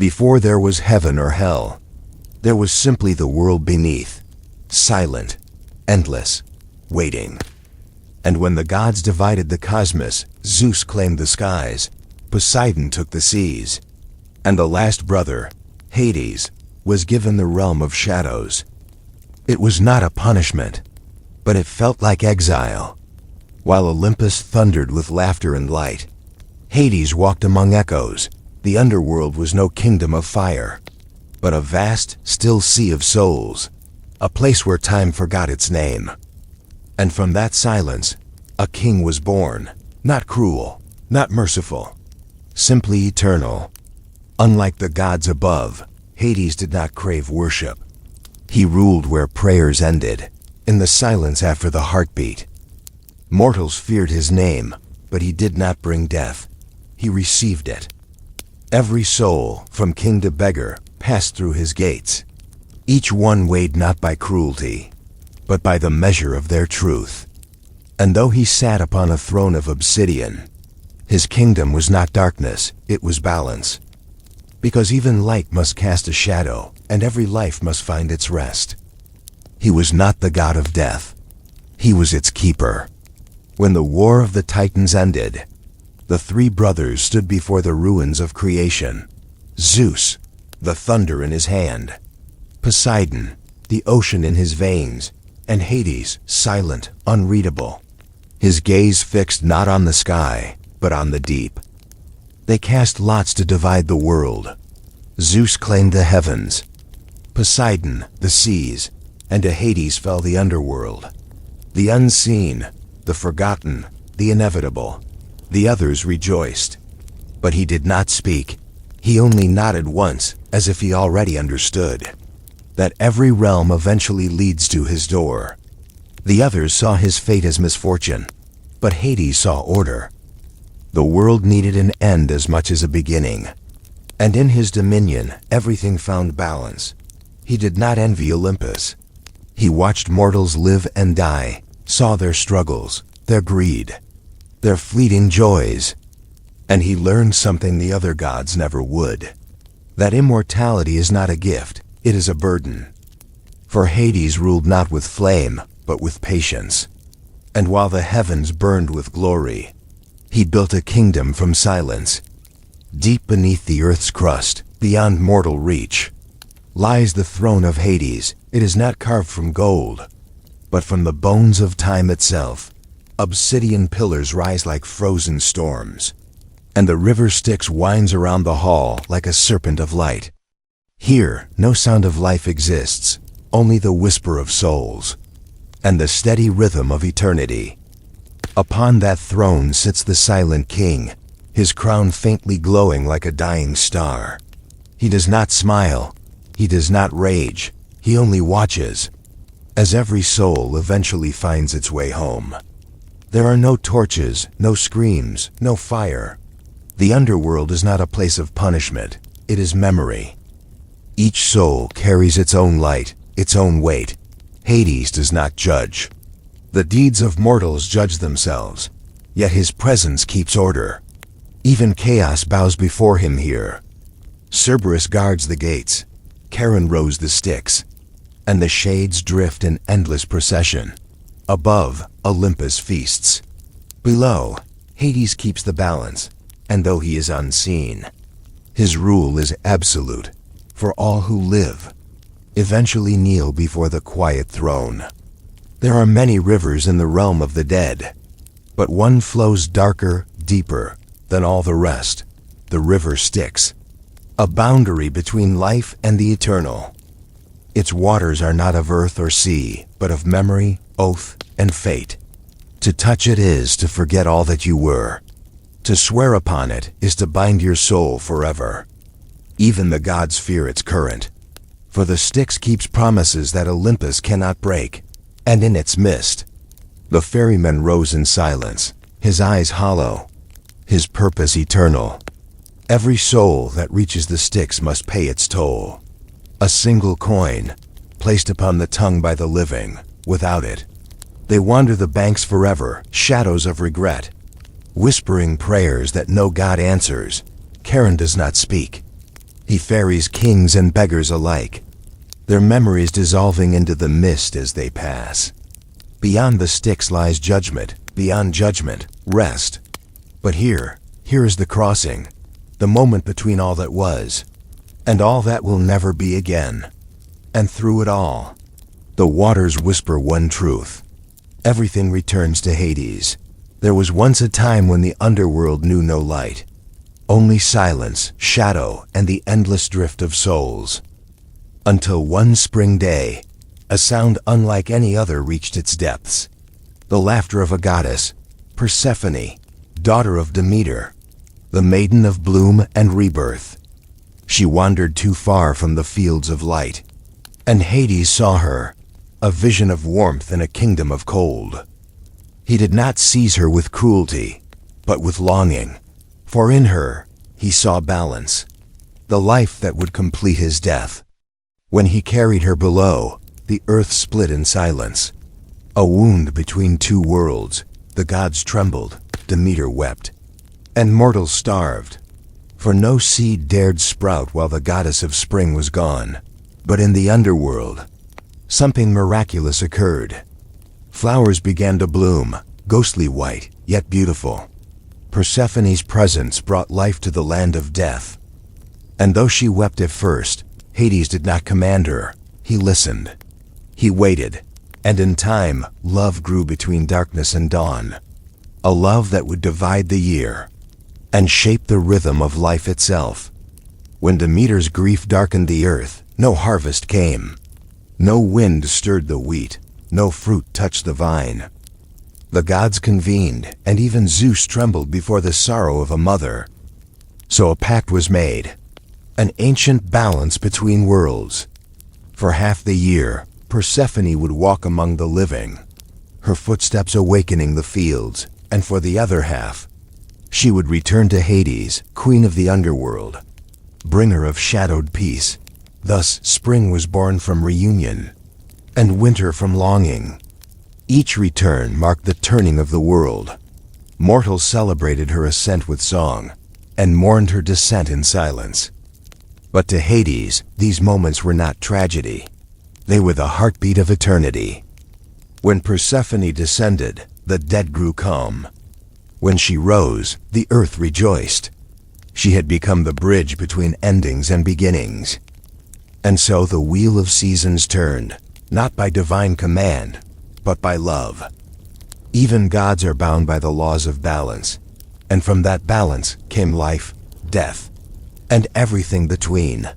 Before there was heaven or hell, there was simply the world beneath, silent, endless, waiting. And when the gods divided the cosmos, Zeus claimed the skies, Poseidon took the seas, and the last brother, Hades, was given the realm of shadows. It was not a punishment, but it felt like exile. While Olympus thundered with laughter and light, Hades walked among echoes. The underworld was no kingdom of fire, but a vast, still sea of souls, a place where time forgot its name. And from that silence, a king was born, not cruel, not merciful, simply eternal. Unlike the gods above, Hades did not crave worship. He ruled where prayers ended, in the silence after the heartbeat. Mortals feared his name, but he did not bring death. He received it. Every soul, from king to beggar, passed through his gates. Each one weighed not by cruelty, but by the measure of their truth. And though he sat upon a throne of obsidian, his kingdom was not darkness, it was balance. Because even light must cast a shadow, and every life must find its rest. He was not the god of death. He was its keeper. When the war of the Titans ended, the three brothers stood before the ruins of creation. Zeus, the thunder in his hand, Poseidon, the ocean in his veins, and Hades, silent, unreadable, his gaze fixed not on the sky, but on the deep. They cast lots to divide the world. Zeus claimed the heavens, Poseidon the seas, and to Hades fell the underworld. The unseen, the forgotten, the inevitable. The others rejoiced. But he did not speak. He only nodded once, as if he already understood that every realm eventually leads to his door. The others saw his fate as misfortune, but Hades saw order. The world needed an end as much as a beginning, and in his dominion everything found balance. He did not envy Olympus. He watched mortals live and die, saw their struggles, their greed, their fleeting joys, and he learned something the other gods never would: that immortality is not a gift, it is a burden. For Hades ruled not with flame, but with patience. And while the heavens burned with glory, he built a kingdom from silence. Deep beneath the earth's crust, beyond mortal reach, lies the throne of Hades. It is not carved from gold, but from the bones of time itself. Obsidian pillars rise like frozen storms, and the river Styx winds around the hall like a serpent of light. Here, no sound of life exists, only the whisper of souls, and the steady rhythm of eternity. Upon that throne sits the silent king, his crown faintly glowing like a dying star. He does not smile, he does not rage, he only watches, as every soul eventually finds its way home. There are no torches, no screams, no fire. The underworld is not a place of punishment, it is memory. Each soul carries its own light, its own weight. Hades does not judge. The deeds of mortals judge themselves, yet his presence keeps order. Even chaos bows before him here. Cerberus guards the gates, Charon rows the Styx, and the shades drift in endless procession. Above, Olympus feasts. Below, Hades keeps the balance, and though he is unseen, his rule is absolute, for all who live eventually kneel before the quiet throne. There are many rivers in the realm of the dead, but one flows darker, deeper than all the rest, the river Styx, a boundary between life and the eternal. Its waters are not of earth or sea, but of memory, oath, and fate. To touch it is to forget all that you were. To swear upon it is to bind your soul forever. Even the gods fear its current, for the Styx keeps promises that Olympus cannot break, and in its mist, the ferryman rose in silence, his eyes hollow, his purpose eternal. Every soul that reaches the Styx must pay its toll. A single coin, placed upon the tongue by the living. Without it, they wander the banks forever, shadows of regret, whispering prayers that no god answers. Charon does not speak. He ferries kings and beggars alike, their memories dissolving into the mist as they pass. Beyond the Styx lies judgment, beyond judgment, rest. But here is the crossing, the moment between all that was, and all that will never be again. And through it all, the waters whisper one truth. Everything returns to Hades. There was once a time when the underworld knew no light, only silence, shadow, and the endless drift of souls. Until one spring day, a sound unlike any other reached its depths. The laughter of a goddess, Persephone, daughter of Demeter, the maiden of bloom and rebirth. She wandered too far from the fields of light, and Hades saw her, a vision of warmth in a kingdom of cold. He did not seize her with cruelty, but with longing, for in her he saw balance, the life that would complete his death. When he carried her below, the earth split in silence. A wound between two worlds, the gods trembled, Demeter wept, and mortals starved. For no seed dared sprout while the goddess of spring was gone. But in the underworld, something miraculous occurred. Flowers began to bloom, ghostly white, yet beautiful. Persephone's presence brought life to the land of death. And though she wept at first, Hades did not command her. He listened. He waited. And in time, love grew between darkness and dawn. A love that would divide the year and shape the rhythm of life itself. When Demeter's grief darkened the earth, no harvest came. No wind stirred the wheat, no fruit touched the vine. The gods convened, and even Zeus trembled before the sorrow of a mother. So a pact was made, an ancient balance between worlds. For half the year, Persephone would walk among the living, her footsteps awakening the fields, and for the other half, she would return to Hades, queen of the underworld, bringer of shadowed peace. Thus spring was born from reunion, and winter from longing. Each return marked the turning of the world. Mortals celebrated her ascent with song, and mourned her descent in silence. But to Hades, these moments were not tragedy. They were the heartbeat of eternity. When Persephone descended, the dead grew calm. When she rose, the earth rejoiced. She had become the bridge between endings and beginnings. And so the wheel of seasons turned, not by divine command, but by love. Even gods are bound by the laws of balance, and from that balance came life, death, and everything between.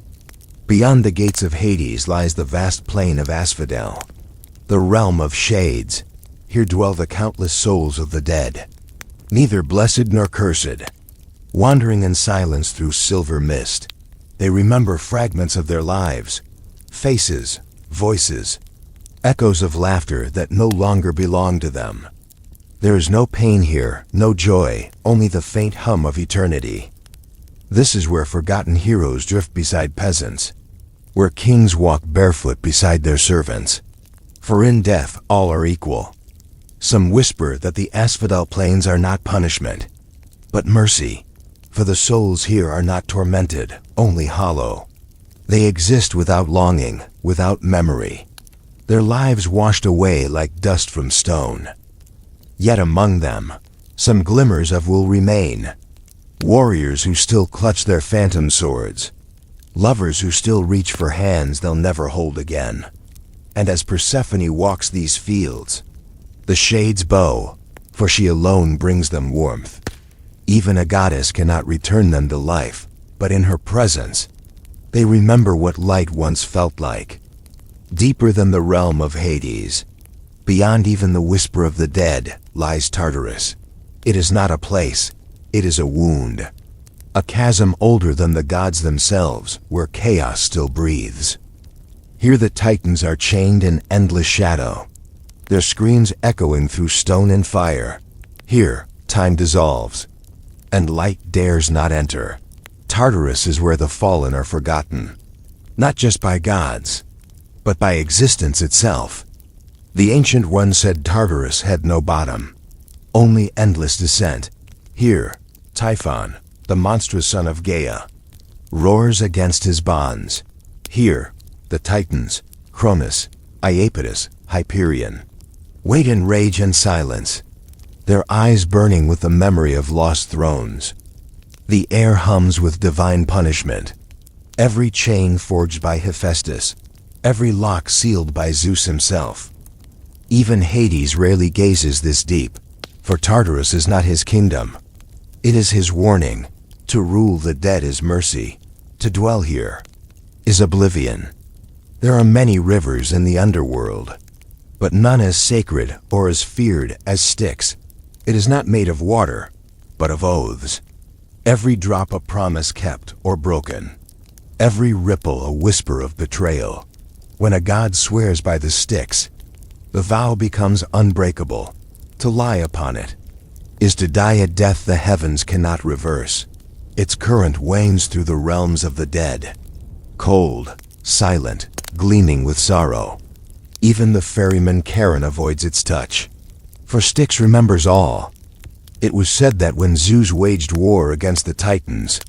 Beyond the gates of Hades lies the vast plain of Asphodel, the realm of shades. Here dwell the countless souls of the dead, neither blessed nor cursed. Wandering in silence through silver mist, they remember fragments of their lives, faces, voices, echoes of laughter that no longer belong to them. There is no pain here, no joy, only the faint hum of eternity. This is where forgotten heroes drift beside peasants, where kings walk barefoot beside their servants. For in death all are equal. Some whisper that the Asphodel plains are not punishment, but mercy, for the souls here are not tormented, only hollow. They exist without longing, without memory, their lives washed away like dust from stone. Yet among them, some glimmers of will remain. Warriors who still clutch their phantom swords, lovers who still reach for hands they'll never hold again. And as Persephone walks these fields, the shades bow, for she alone brings them warmth. Even a goddess cannot return them to life, but in her presence, they remember what light once felt like. Deeper than the realm of Hades, beyond even the whisper of the dead, lies Tartarus. It is not a place, it is a wound. A chasm older than the gods themselves, where chaos still breathes. Here the titans are chained in endless shadow, their screams echoing through stone and fire. Here, time dissolves, and light dares not enter. Tartarus is where the fallen are forgotten, not just by gods, but by existence itself. The Ancient One said Tartarus had no bottom, only endless descent. Here, Typhon, the monstrous son of Gaia, roars against his bonds. Here, the Titans, Cronus, Iapetus, Hyperion, wait in rage and silence, their eyes burning with the memory of lost thrones. The air hums with divine punishment. Every chain forged by Hephaestus, every lock sealed by Zeus himself. Even Hades rarely gazes this deep, for Tartarus is not his kingdom. It is his warning. To rule the dead is mercy. To dwell here is oblivion. There are many rivers in the underworld, but none as sacred or as feared as Styx. It is not made of water, but of oaths. Every drop a promise kept or broken. Every ripple a whisper of betrayal. When a god swears by the Styx, the vow becomes unbreakable. To lie upon it is to die a death the heavens cannot reverse. Its current wanes through the realms of the dead. Cold, silent, gleaming with sorrow. Even the ferryman Charon avoids its touch. For Styx remembers all. It was said that when Zeus waged war against the Titans,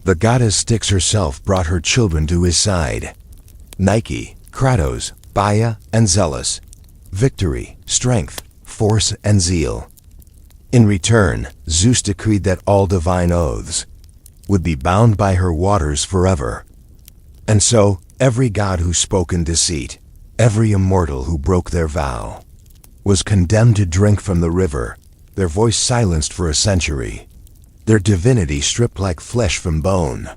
the goddess Styx herself brought her children to his side. Nike, Kratos, Baia, and Zealous. Victory, strength, force, and zeal. In return, Zeus decreed that all divine oaths would be bound by her waters forever. And so, every god who spoke in deceit, every immortal who broke their vow, was condemned to drink from the river, their voice silenced for a century, their divinity stripped like flesh from bone.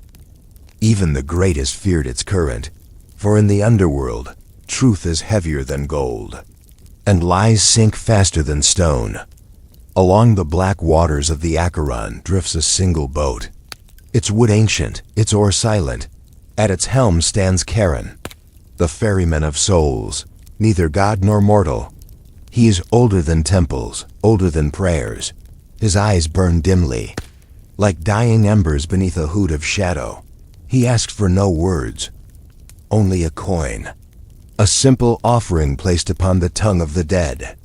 Even the greatest feared its current, for in the underworld, truth is heavier than gold, and lies sink faster than stone. Along the black waters of the Acheron drifts a single boat. Its wood ancient, its oar silent. At its helm stands Charon, the ferryman of souls, neither god nor mortal. He is older than temples, older than prayers. His eyes burn dimly, like dying embers beneath a hood of shadow. He asks for no words, only a coin, a simple offering placed upon the tongue of the dead.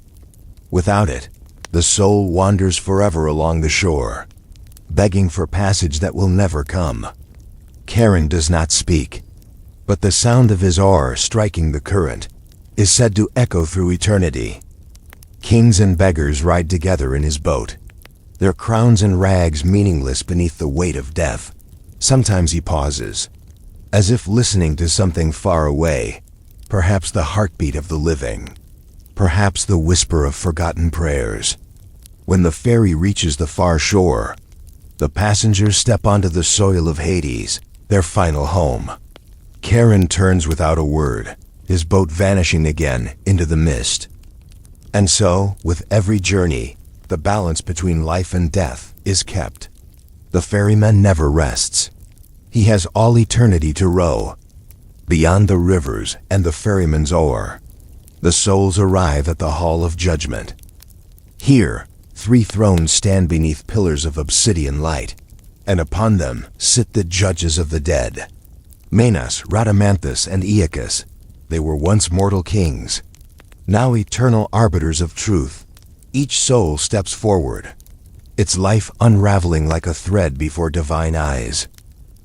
Without it, the soul wanders forever along the shore, begging for passage that will never come. Charon does not speak, but the sound of his oar striking the current is said to echo through eternity. Kings and beggars ride together in his boat, their crowns and rags meaningless beneath the weight of death. Sometimes he pauses, as if listening to something far away, perhaps the heartbeat of the living, perhaps the whisper of forgotten prayers. When the ferry reaches the far shore, the passengers step onto the soil of Hades, their final home. Charon turns without a word, his boat vanishing again into the mist. And so, with every journey, the balance between life and death is kept. The ferryman never rests. He has all eternity to row. Beyond the rivers and the ferryman's oar, the souls arrive at the Hall of Judgment. Here, 3 thrones stand beneath pillars of obsidian light, and upon them sit the judges of the dead. Manas, Rhadamanthus, and Aeacus, they were once mortal kings, now eternal arbiters of truth. Each soul steps forward, its life unraveling like a thread before divine eyes.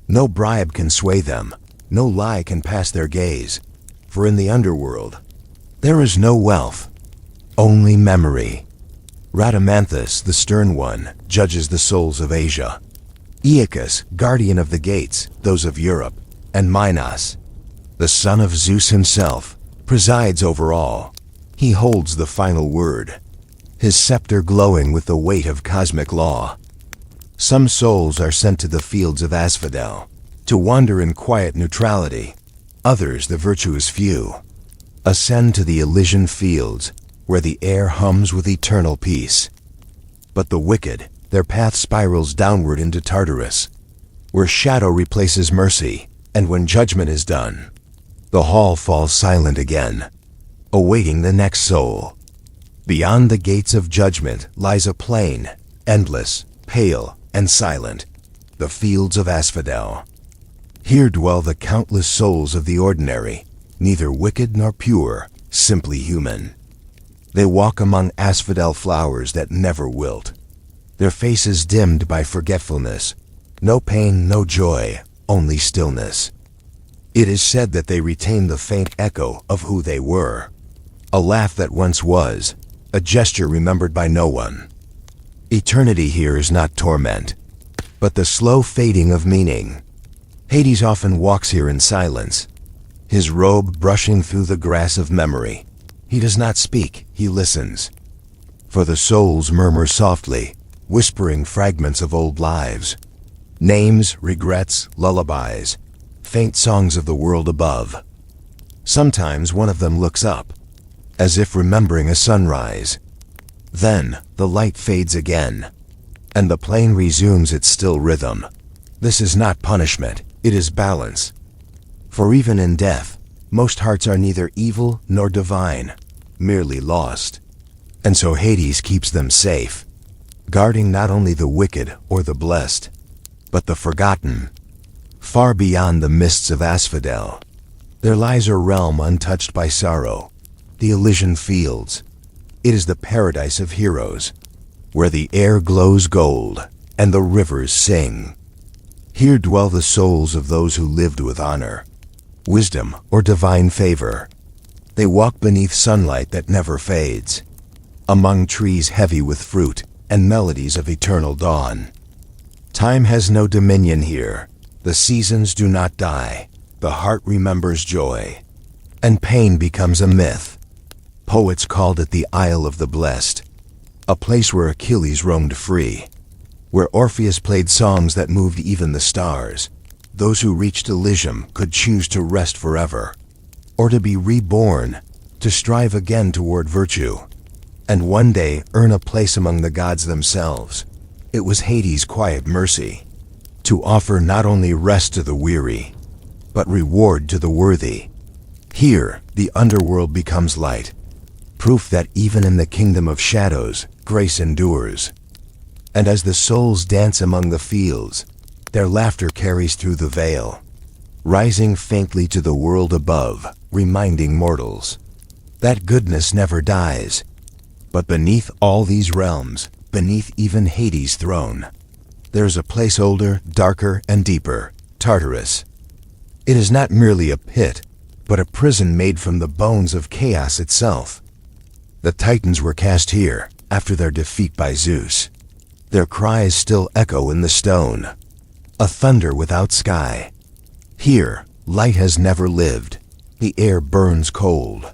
No bribe can sway them, no lie can pass their gaze, for in the underworld, there is no wealth, only memory. Rhadamanthus, the stern one, judges the souls of Asia. Aeacus, guardian of the gates, those of Europe, and Minos, the son of Zeus himself, presides over all. He holds the final word, his scepter glowing with the weight of cosmic law. Some souls are sent to the fields of Asphodel, to wander in quiet neutrality. Others, the virtuous few, ascend to the Elysian fields, where the air hums with eternal peace. But the wicked, their path spirals downward into Tartarus, where shadow replaces mercy, and when judgment is done, the hall falls silent again, awaiting the next soul. Beyond the gates of judgment lies a plain, endless, pale, and silent, the fields of Asphodel. Here dwell the countless souls of the ordinary, neither wicked nor pure, simply human. They walk among asphodel flowers that never wilt, their faces dimmed by forgetfulness. No pain, no joy, only stillness. It is said that they retain the faint echo of who they were. A laugh that once was, a gesture remembered by no one. Eternity here is not torment, but the slow fading of meaning. Hades often walks here in silence, his robe brushing through the grass of memory. He does not speak, he listens. For the souls murmur softly, whispering fragments of old lives. Names, regrets, lullabies, faint songs of the world above. Sometimes one of them looks up, as if remembering a sunrise. Then the light fades again, and the plane resumes its still rhythm. This is not punishment, it is balance. For even in death, most hearts are neither evil nor divine, merely lost. And so Hades keeps them safe, guarding not only the wicked or the blessed, but the forgotten. Far beyond the mists of asphodel, there lies a realm untouched by sorrow, the Elysian Fields. It is the paradise of heroes, where the air glows gold and the rivers sing. Here dwell the souls of those who lived with honor, wisdom, or divine favor. They walk beneath sunlight that never fades, among trees heavy with fruit and melodies of eternal dawn. Time has no dominion here. The seasons do not die. The heart remembers joy, and pain becomes a myth. Poets called it the Isle of the Blessed, a place where Achilles roamed free, where Orpheus played songs that moved even the stars. Those who reached Elysium could choose to rest forever, or to be reborn, to strive again toward virtue, and one day earn a place among the gods themselves. It was Hades' quiet mercy, to offer not only rest to the weary, but reward to the worthy. Here, the underworld becomes light, proof that even in the kingdom of shadows, grace endures. And as the souls dance among the fields, their laughter carries through the veil, rising faintly to the world above, reminding mortals that goodness never dies. But beneath all these realms, beneath even Hades' throne, there's a place older, darker, and deeper, Tartarus. It is not merely a pit, but a prison made from the bones of chaos itself. The Titans were cast here after their defeat by Zeus. Their cries still echo in the stone, a thunder without sky. Here, light has never lived. The air burns cold.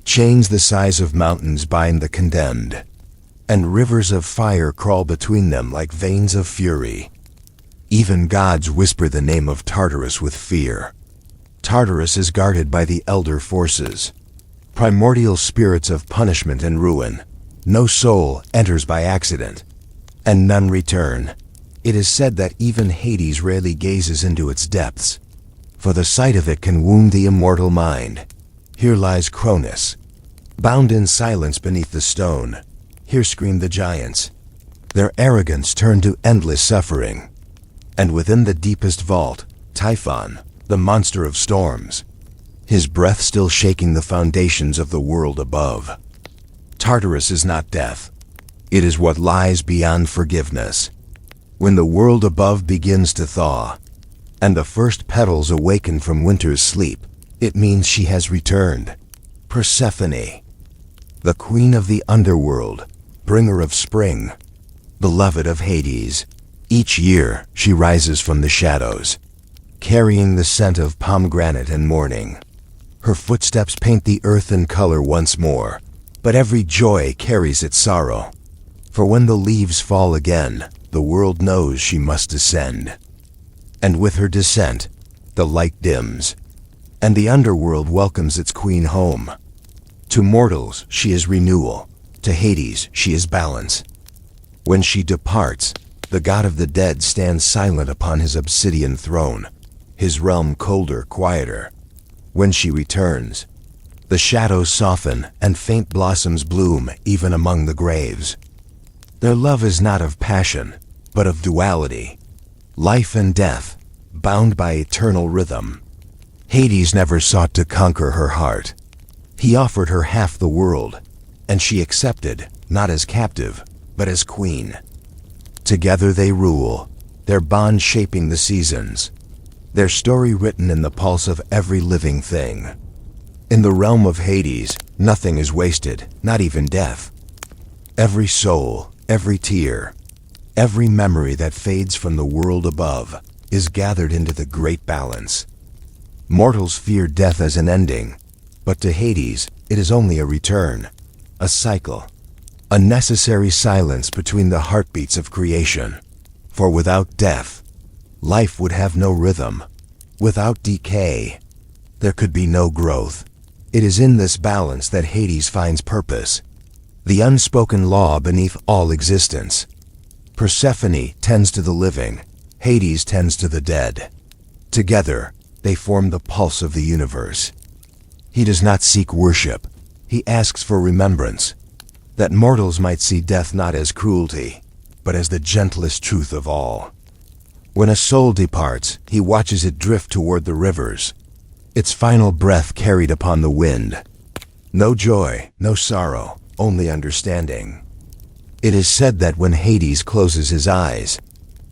Chains the size of mountains bind the condemned, and rivers of fire crawl between them like veins of fury. Even gods whisper the name of Tartarus with fear. Tartarus is guarded by the elder forces, primordial spirits of punishment and ruin. No soul enters by accident, and none return. It is said that even Hades rarely gazes into its depths, for the sight of it can wound the immortal mind. Here lies Cronus, bound in silence beneath the stone. Here scream the giants, their arrogance turned to endless suffering. And within the deepest vault, Typhon, the monster of storms, his breath still shaking the foundations of the world above. Tartarus is not death. It is what lies beyond forgiveness. When the world above begins to thaw, and the first petals awaken from winter's sleep, it means she has returned. Persephone, the queen of the underworld, bringer of spring, beloved of Hades. Each year she rises from the shadows, carrying the scent of pomegranate and morning. Her footsteps paint the earth in color once more, but every joy carries its sorrow. For when the leaves fall again, the world knows she must descend. And with her descent, the light dims, and the underworld welcomes its queen home. To mortals she is renewal, to Hades she is balance. When she departs, the god of the dead stands silent upon his obsidian throne, his realm colder, quieter. When she returns, the shadows soften and faint blossoms bloom even among the graves. Their love is not of passion, but of duality, life and death, bound by eternal rhythm. Hades never sought to conquer her heart. He offered her half the world, and she accepted, not as captive, but as queen. Together they rule, their bond shaping the seasons. their story written in the pulse of every living thing. In the realm of Hades, nothing is wasted, not even death. Every soul, every tear, every memory that fades from the world above is gathered into the great balance. Mortals fear death as an ending, but to Hades it is only a return, a cycle, a necessary silence between the heartbeats of creation. For without death, life would have no rhythm. Without decay, there could be no growth. It is in this balance that Hades finds purpose, the unspoken law beneath all existence. Persephone tends to the living, Hades tends to the dead. Together, they form the pulse of the universe. He does not seek worship, he asks for remembrance, that mortals might see death not as cruelty, but as the gentlest truth of all. When a soul departs, he watches it drift toward the rivers, its final breath carried upon the wind. No joy, no sorrow, only understanding. It is said that when Hades closes his eyes,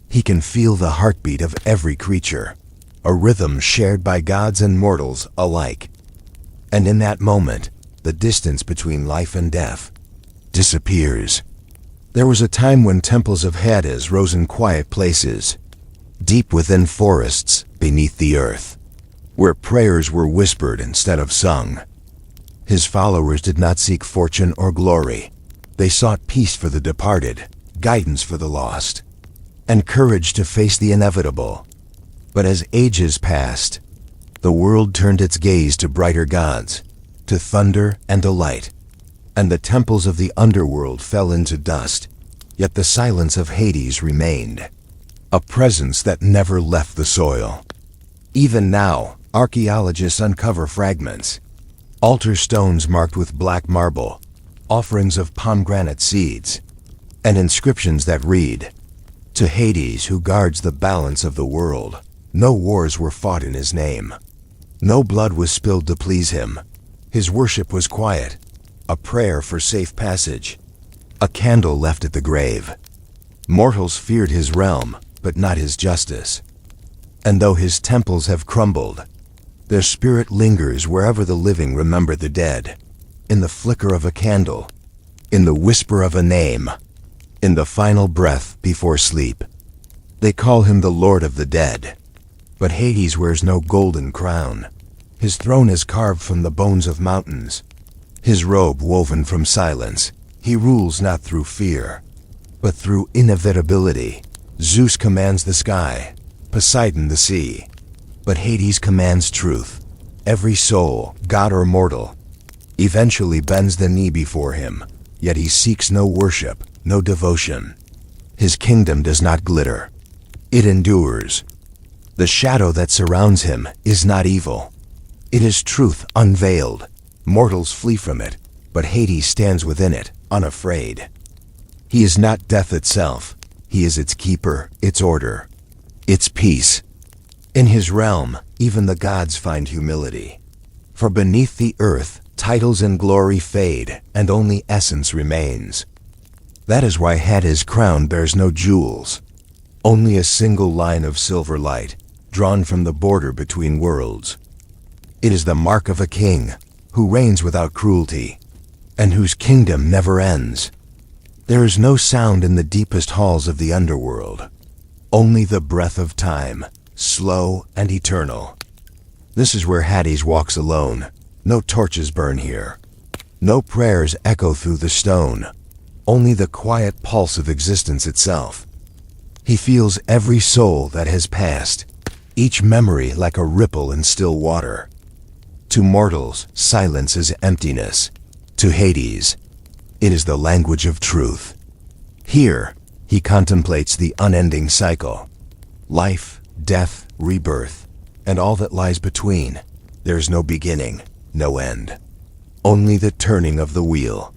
he can feel the heartbeat of every creature, a rhythm shared by gods and mortals alike. And in that moment, the distance between life and death disappears. There was a time when temples of Hades rose in quiet places, deep within forests beneath the earth, where prayers were whispered instead of sung. His followers did not seek fortune or glory. They sought peace for the departed, guidance for the lost, and courage to face the inevitable. But as ages passed, the world turned its gaze to brighter gods, to thunder and to light, and the temples of the underworld fell into dust, yet the silence of Hades remained, a presence that never left the soil. Even now, archaeologists uncover fragments, altar stones marked with black marble, offerings of pomegranate seeds, and inscriptions that read, "To Hades who guards the balance of the world, no wars were fought in his name. No blood was spilled to please him. His worship was quiet, a prayer for safe passage, a candle left at the grave. Mortals feared his realm, but not his justice. And though his temples have crumbled, their spirit lingers wherever the living remember the dead, in the flicker of a candle, in the whisper of a name, in the final breath before sleep. They call him the Lord of the Dead. But Hades wears no golden crown. His throne is carved from the bones of mountains, his robe woven from silence. He rules not through fear, but through inevitability. Zeus commands the sky, Poseidon the sea, but Hades commands truth. Every soul, god or mortal, eventually bends the knee before him, yet he seeks no worship, no devotion. His kingdom does not glitter. It endures. The shadow that surrounds him is not evil. It is truth unveiled. Mortals flee from it, but Hades stands within it, unafraid. He is not death itself. He is its keeper, its order, its peace. In his realm, even the gods find humility. For beneath the earth, titles and glory fade, and only essence remains. That is why Hades' crown bears no jewels, only a single line of silver light, drawn from the border between worlds. It is the mark of a king, who reigns without cruelty, and whose kingdom never ends. There is no sound in the deepest halls of the underworld, only the breath of time, slow and eternal. This is where Hades walks alone. No torches burn here. No prayers echo through the stone, only the quiet pulse of existence itself. He feels every soul that has passed, each memory like a ripple in still water. To mortals, silence is emptiness. To Hades, it is the language of truth. Here, he contemplates the unending cycle. Life, death, rebirth, and all that lies between. There is no beginning, no end. Only the turning of the wheel.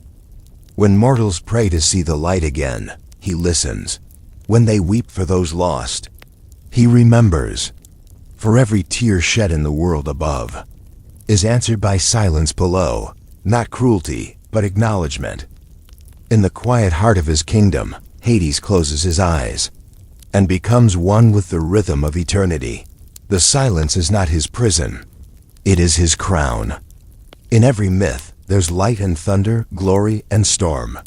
When mortals pray to see the light again, he listens. When they weep for those lost, he remembers. For every tear shed in the world above is answered by silence below, not cruelty, but acknowledgement. In the quiet heart of his kingdom, Hades closes his eyes and becomes one with the rhythm of eternity. The silence is not his prison. It is his crown. In every myth, there's light and thunder, glory and storm.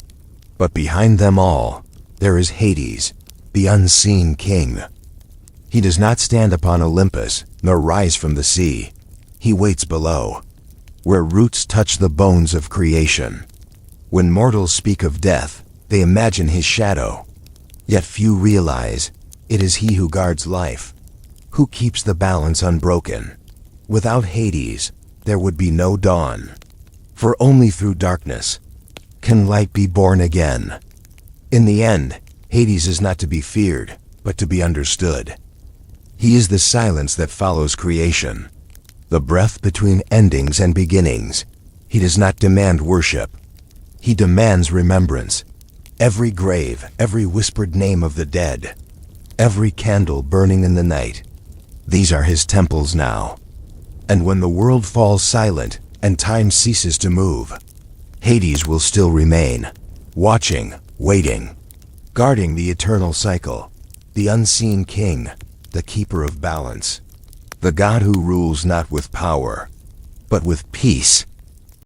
But behind them all, there is Hades, the unseen king. He does not stand upon Olympus, nor rise from the sea. He waits below, where roots touch the bones of creation. When mortals speak of death, they imagine his shadow. Yet few realize it is he who guards life, who keeps the balance unbroken. Without Hades, there would be no dawn. For only through darkness can light be born again. In the end, Hades is not to be feared, but to be understood. He is the silence that follows creation, the breath between endings and beginnings. He does not demand worship. He demands remembrance. Every grave, every whispered name of the dead, every candle burning in the night, these are his temples now. And when the world falls silent and time ceases to move, Hades will still remain, watching, waiting, guarding the eternal cycle, the unseen king, the keeper of balance, the God who rules not with power, but with peace.